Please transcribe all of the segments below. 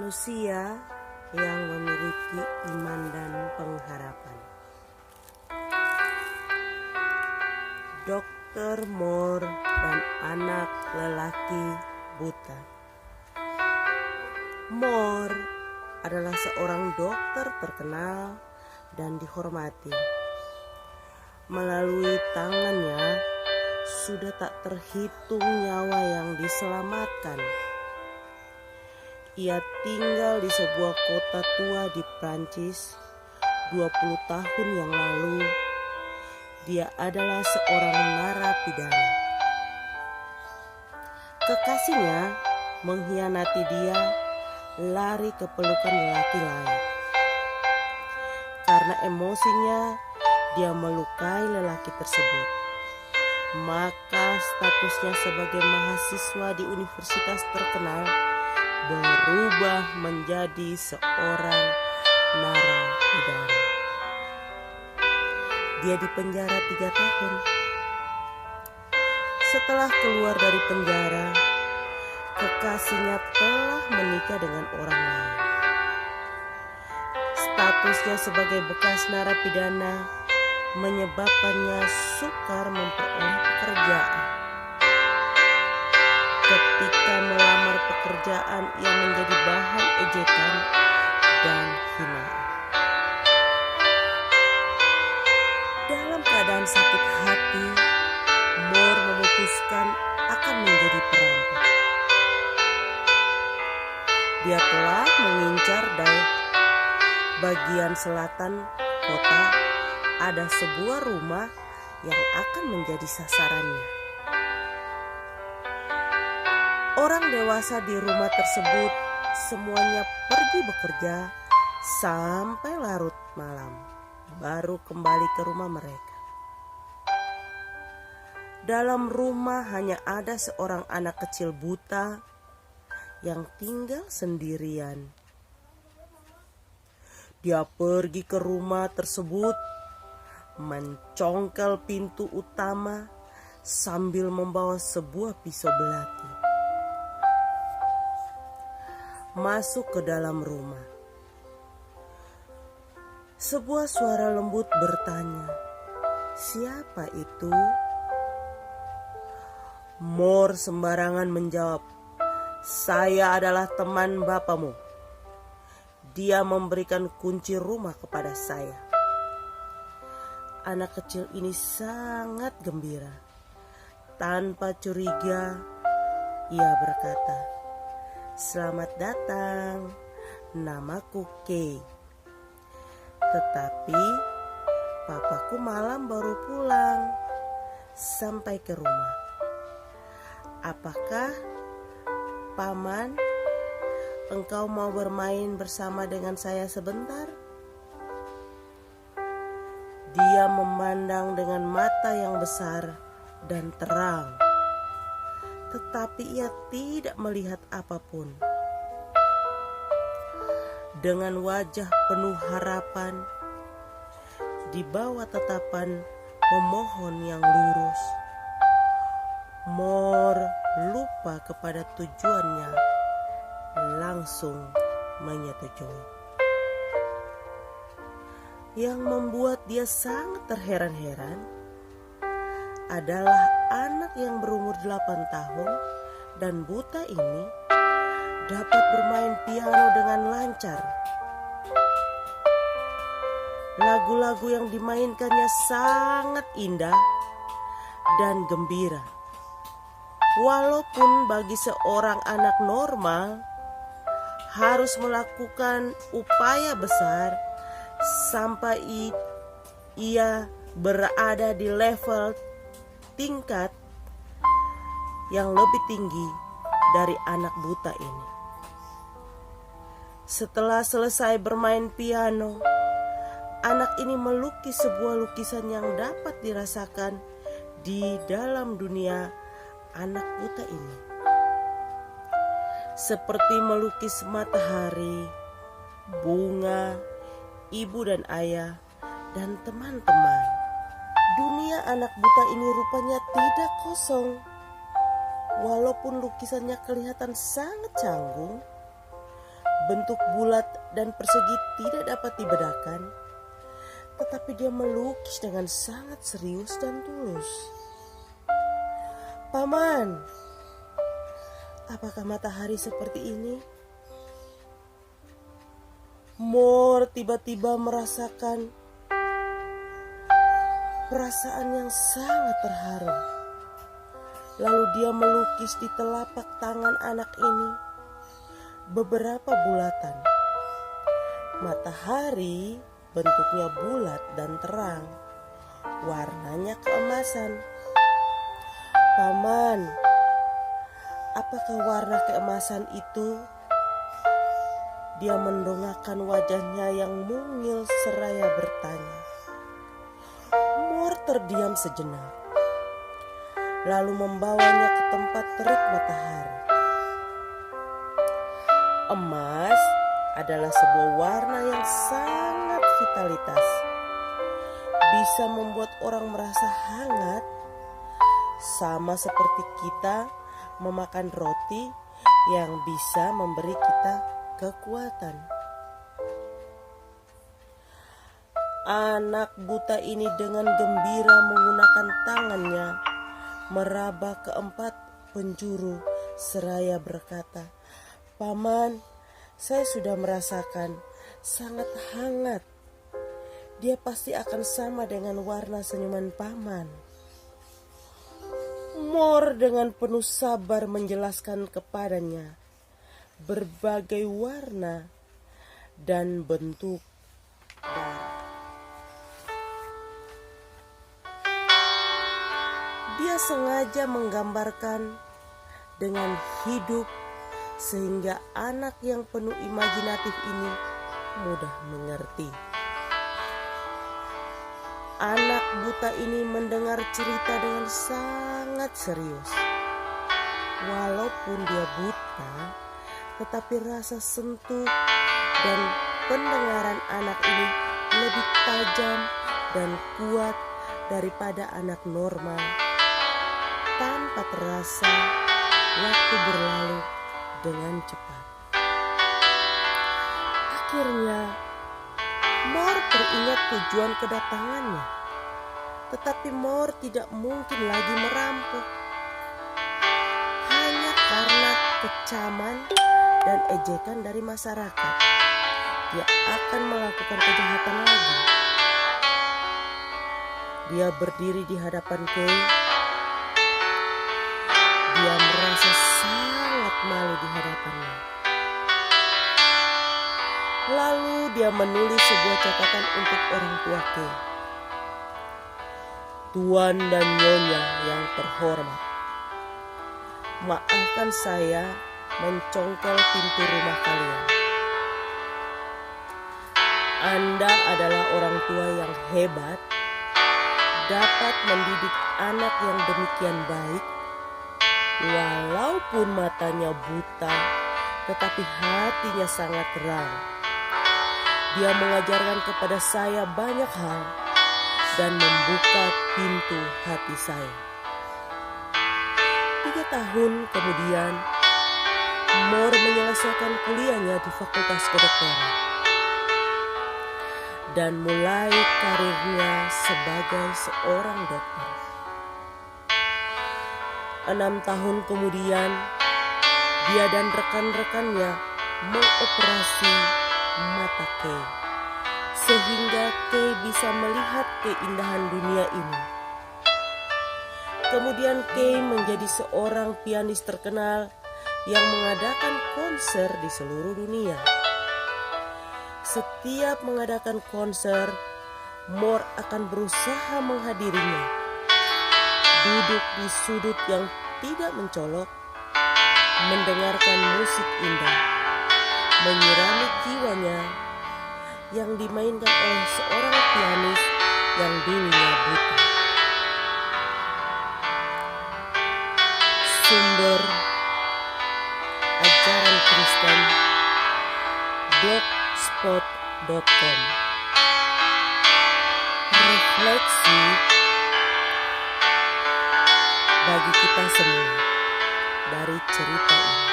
Manusia yang memiliki iman dan pengharapan. Dr. Moore dan anak lelaki buta. Moore adalah seorang dokter terkenal dan dihormati. Melalui tangannya sudah tak terhitung nyawa yang diselamatkan. Ia tinggal di sebuah kota tua di Prancis 20 tahun yang lalu. Dia adalah seorang narapidana. Kekasihnya mengkhianati dia, lari ke pelukan lelaki lain. Karena emosinya, dia melukai lelaki tersebut. Maka statusnya sebagai mahasiswa di universitas terkenal berubah menjadi seorang narapidana. Dia dipenjara 3 tahun. Setelah keluar dari penjara, kekasihnya telah menikah dengan orang lain. Statusnya sebagai bekas narapidana menyebabkannya sukar memperoleh pekerjaan. Ketika melamar pekerjaan, ia menjadi bahan ejekan dan hinaan. Dalam keadaan sakit hati, Moore memutuskan akan menjadi perampok. Dia telah mengincar dari bagian selatan kota. Ada sebuah rumah yang akan menjadi sasarannya. Orang dewasa di rumah tersebut semuanya pergi bekerja sampai larut malam, baru kembali ke rumah mereka. Dalam rumah hanya ada seorang anak kecil buta yang tinggal sendirian. Dia pergi ke rumah tersebut, mencongkel pintu utama sambil membawa sebuah pisau belati. Masuk ke dalam rumah. Sebuah suara lembut bertanya, "Siapa itu?" Moore sembarangan menjawab, "Saya adalah teman bapamu. Dia memberikan kunci rumah kepada saya." Anak kecil ini sangat gembira. Tanpa curiga, ia berkata, "Selamat datang, namaku Kay. Tetapi papaku malam baru pulang sampai ke rumah. Apakah paman, engkau mau bermain bersama dengan saya sebentar?" Dia memandang dengan mata yang besar dan terang, tetapi ia tidak melihat apapun. Dengan wajah penuh harapan, di bawah tatapan memohon yang lurus, Moore lupa kepada tujuannya, langsung menyetujui. Yang membuat dia sangat terheran-heran adalah anak yang berumur 8 tahun dan buta ini dapat bermain piano dengan lancar. Lagu-lagu yang dimainkannya sangat indah dan gembira. Walaupun bagi seorang anak normal harus melakukan upaya besar sampai ia berada di level tingkat yang lebih tinggi dari anak buta ini. Setelah selesai bermain piano, anak ini melukis sebuah lukisan yang dapat dirasakan di dalam dunia anak buta ini. Seperti melukis matahari, bunga, ibu dan ayah, dan teman-teman. Dunia anak buta ini rupanya tidak kosong. Walaupun lukisannya kelihatan sangat canggung, bentuk bulat dan persegi tidak dapat dibedakan, tetapi dia melukis dengan sangat serius dan tulus. Paman, apakah matahari seperti ini? Mor tiba-tiba merasakan perasaan yang sangat terharu. Lalu dia melukis di telapak tangan anak ini beberapa bulatan. Matahari bentuknya bulat dan terang, warnanya keemasan. Paman, apakah warna keemasan itu? Dia mendongakkan wajahnya yang mungil seraya bertanya. Mor terdiam sejenak, lalu membawanya ke tempat terik matahari. Emas adalah sebuah warna yang sangat vitalitas, bisa membuat orang merasa hangat, sama seperti kita memakan roti yang bisa memberi kita kekuatan. Anak buta ini dengan gembira menggunakan tangannya meraba keempat penjuru seraya berkata, "Paman, saya sudah merasakan sangat hangat. Dia pasti akan sama dengan warna senyuman paman." Mor dengan penuh sabar menjelaskan kepadanya berbagai warna dan bentuk darah. Dia sengaja menggambarkan dengan hidup sehingga anak yang penuh imajinatif ini mudah mengerti. Anak buta ini mendengar cerita dengan sangat serius. Walaupun dia buta, tetapi rasa sentuh dan pendengaran anak ini lebih tajam dan kuat daripada anak normal. Tanpa terasa, waktu berlalu dengan cepat. Akhirnya, Mor teringat tujuan kedatangannya. Tetapi Mor tidak mungkin lagi merampok. Hanya karena kecaman dan ejekan dari masyarakat, dia akan melakukan kejahatan lagi. Dia berdiri di hadapan Kay. Dia merasa sangat malu di hadapannya. Lalu dia menulis sebuah catatan untuk orang tua Kay. "Tuan dan Nyonya yang terhormat, maafkan saya mencongkel pintu rumah kalian. Anda adalah orang tua yang hebat, dapat mendidik anak yang demikian baik. Walaupun matanya buta, tetapi hatinya sangat terang. Dia mengajarkan kepada saya banyak hal dan membuka pintu hati saya." 3 tahun kemudian, Mor menyelesaikan kuliahnya di Fakultas Kedokteran dan mulai karirnya sebagai seorang dokter. 6 tahun kemudian, dia dan rekan-rekannya mengoperasi mata Kay, sehingga Kay bisa melihat keindahan dunia ini. Kemudian Kay menjadi seorang pianis terkenal yang mengadakan konser di seluruh dunia. Setiap mengadakan konser, Mor akan berusaha menghadirinya. Duduk di sudut yang tidak mencolok, mendengarkan musik indah, menyirami jiwanya yang dimainkan oleh seorang pianis yang dulunya buta. Sumber ajaran Kristen blogspot.com. Refleksi bagi kita semua dari cerita ini.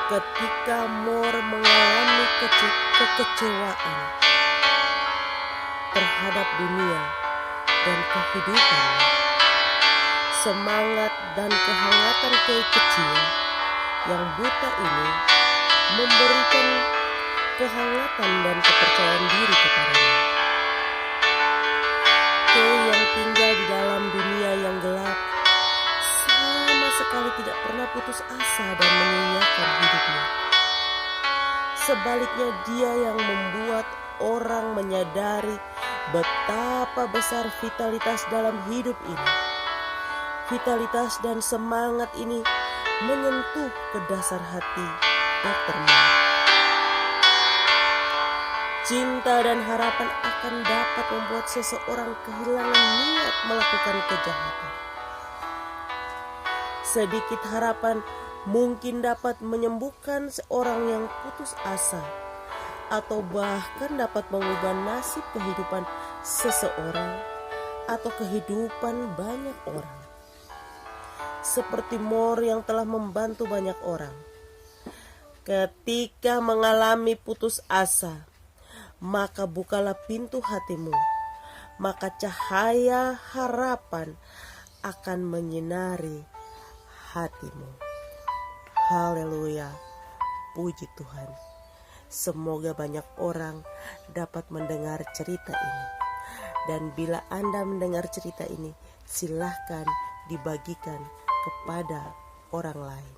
ketika Mor mengalami kekecewaan terhadap dunia dan kehidupannya. Semangat dan kehangatan kecil yang buta ini memberikan kehangatan dan kepercayaan diri kepadanya. Kay yang tinggal di dalam dunia yang gelap sama sekali tidak pernah putus asa dan menyia-nyiakan hidupnya. Sebaliknya, dia yang membuat orang menyadari betapa besar vitalitas dalam hidup ini. Vitalitas dan semangat ini menyentuh ke dasar hati Dr. Mor. Cinta dan harapan akan dapat membuat seseorang kehilangan niat melakukan kejahatan. Sedikit harapan mungkin dapat menyembuhkan seorang yang putus asa, atau bahkan dapat mengubah nasib kehidupan seseorang atau kehidupan banyak orang. Seperti Mor yang telah membantu banyak orang. Ketika mengalami putus asa, maka bukalah pintu hatimu, maka cahaya harapan akan menyinari hatimu. Haleluya, puji Tuhan. Semoga banyak orang dapat mendengar cerita ini. Dan bila Anda mendengar cerita ini, silahkan dibagikan kepada orang lain.